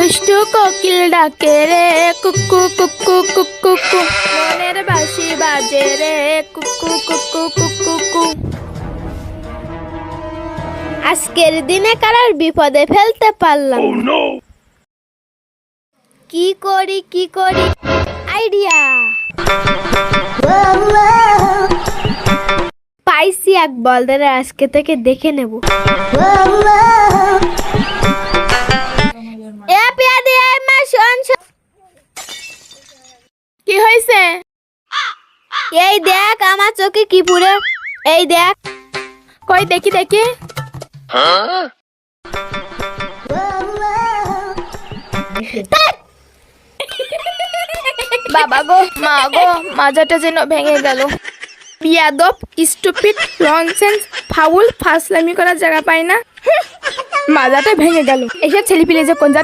দুষ্টু কোকিল ডাকে রে কুকু কুকু কুকু কু, মনের বাঁশি বাজে রে কুকু কুকু কুকু কু। আজকের দিনে কারোর বিপদে ফেলতে পারলাম না। কি করি আইডিয়া পাইছি, এক বলদারে আজকে থেকে দেখে নেব। এ পিয়াদি এই মা শোন শোন। কি হয়েছে? এই দেখ আমার চোখে কি পুরে, এই দেখ। কই দেখি দেখি। বাবা গো মা গো, মাজাটা যেন ভেঙে গেল। বিয়াদব, স্টুপিড, ননসেন্স, ফাউল, ফাসলামি করার জায়গা পায় না। মাজাটা ভেঙে গেল। এসব ছেলেপিলে যে কোন